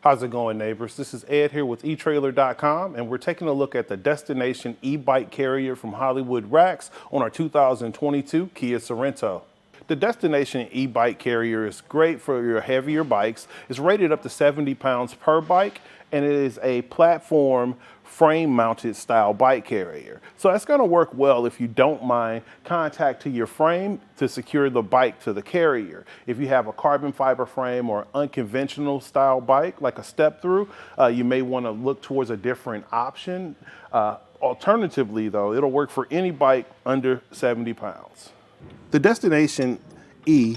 How's it going, neighbors? This is Ed here with etrailer.com, and we're taking a look at the Destination e-bike carrier from Hitch Racks on our 2022 Kia Sorento. The Destination e-bike carrier is great for your heavier bikes. It's rated up to 70 pounds per bike, and it is a platform frame mounted style bike carrier. So that's going to work well if you don't mind contact to your frame to secure the bike to the carrier. If you have a carbon fiber frame or unconventional style bike like a step through, you may want to look towards a different option. Alternatively though, it'll work for any bike under 70 pounds. The Destination E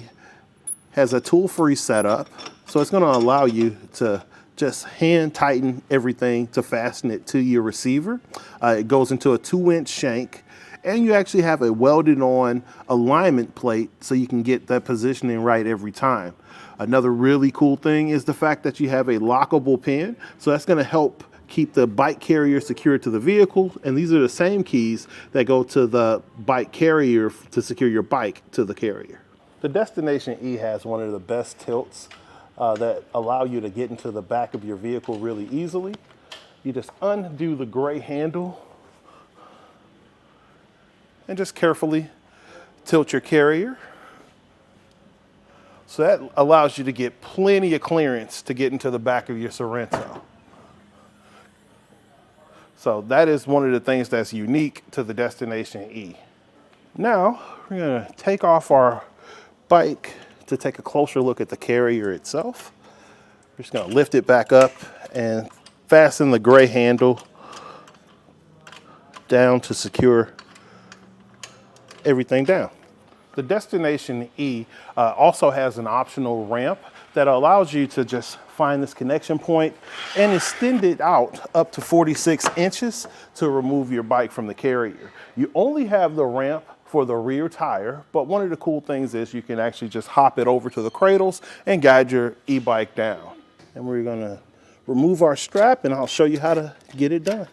has a tool-free setup, so it's going to allow you to just hand tighten everything to fasten it to your receiver. It goes into a 2-inch shank, and you actually have a welded on alignment plate so you can get that positioning right every time. Another really cool thing is the fact that you have a lockable pin, so that's going to help keep the bike carrier secured to the vehicle, and these are the same keys that go to the bike carrier to secure your bike to the carrier. The Destination E has one of the best tilts that allow you to get into the back of your vehicle really easily. You just undo the gray handle and just carefully tilt your carrier. So that allows you to get plenty of clearance to get into the back of your Sorento. So that is one of the things that's unique to the Destination E. Now we're gonna take off our bike to take a closer look at the carrier itself. We're just gonna lift it back up and fasten the gray handle down to secure everything down. The Destination E also has an optional ramp that allows you to just find this connection point and extend it out up to 46 inches to remove your bike from the carrier. You only have the ramp for the rear tire, but one of the cool things is you can actually just hop it over to the cradles and guide your e-bike down. And we're gonna remove our strap and I'll show you how to get it done.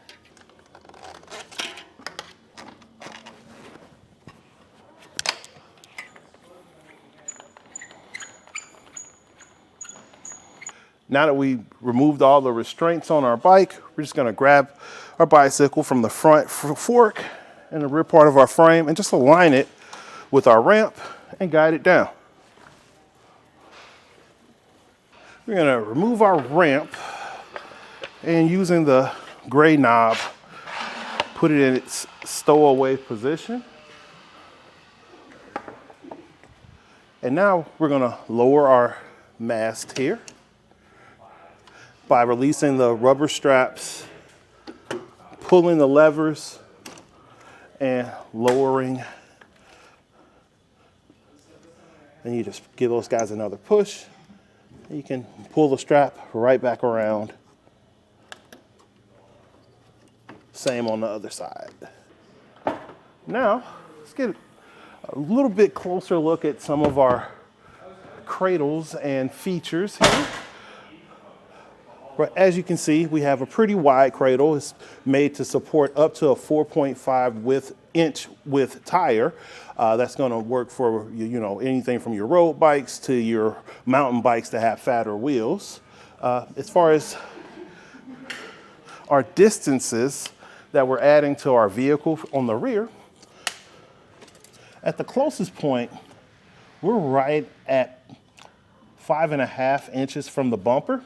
Now that we removed all the restraints on our bike, we're just gonna grab our bicycle from the front fork and the rear part of our frame and just align it with our ramp and guide it down. We're gonna remove our ramp and using the gray knob, put it in its stowaway position. And now we're gonna lower our mast here by releasing the rubber straps, pulling the levers, and lowering. And you just give those guys another push. You can pull the strap right back around. Same on the other side. Now, let's get a little bit closer look at some of our cradles and features here. As you can see, we have a pretty wide cradle. It's made to support up to a 4.5 inch width tire. That's going to work for anything from your road bikes to your mountain bikes that have fatter wheels. As far as our distances that we're adding to our vehicle on the rear, at the closest point, we're right at 5.5 inches from the bumper.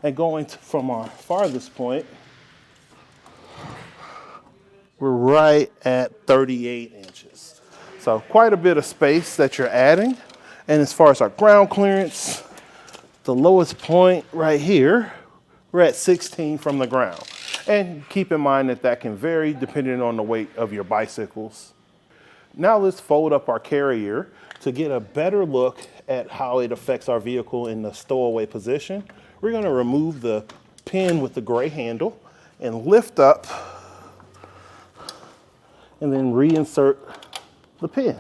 And going from our farthest point, we're right at 38 inches. So quite a bit of space that you're adding. And as far as our ground clearance, the lowest point right here, we're at 16 from the ground. And keep in mind that that can vary depending on the weight of your bicycles. Now let's fold up our carrier to get a better look at how it affects our vehicle in the stowaway position. We're going to remove the pin with the gray handle and lift up and then reinsert the pin.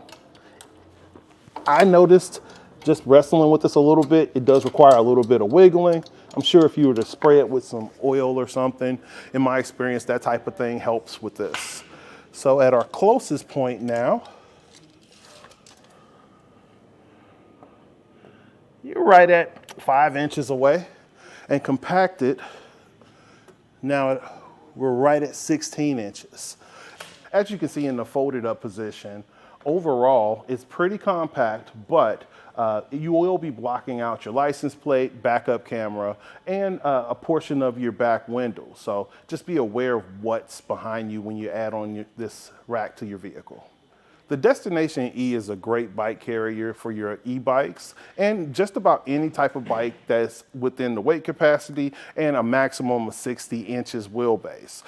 I noticed just wrestling with this a little bit, it does require a little bit of wiggling. I'm sure if you were to spray it with some oil or something, in my experience, that type of thing helps with this. So at our closest point now, you're right at 5 inches away. And compacted, now we're right at 16 inches. As you can see in the folded up position, overall it's pretty compact, but you will be blocking out your license plate, backup camera, and a portion of your back window. So just be aware of what's behind you when you add on this rack to your vehicle. The Destination E is a great bike carrier for your e-bikes and just about any type of bike that's within the weight capacity and a maximum of 60 inches wheelbase.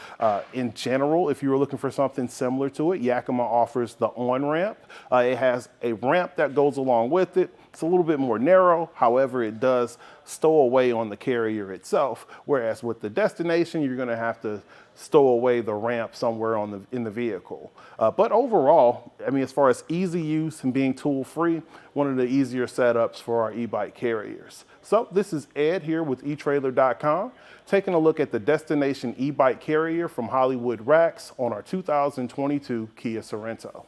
In general, if you were looking for something similar to it, Yakima offers the on-ramp. It has a ramp that goes along with it. It's a little bit more narrow, however, it does stow away on the carrier itself, whereas with the Destination, you're going to have to stow away the ramp somewhere in the vehicle. But overall, I mean, as far as easy use and being tool-free, one of the easier setups for our e-bike carriers. So this is Ed here with etrailer.com, taking a look at the Destination e-bike carrier from Hollywood Racks on our 2022 Kia Sorento.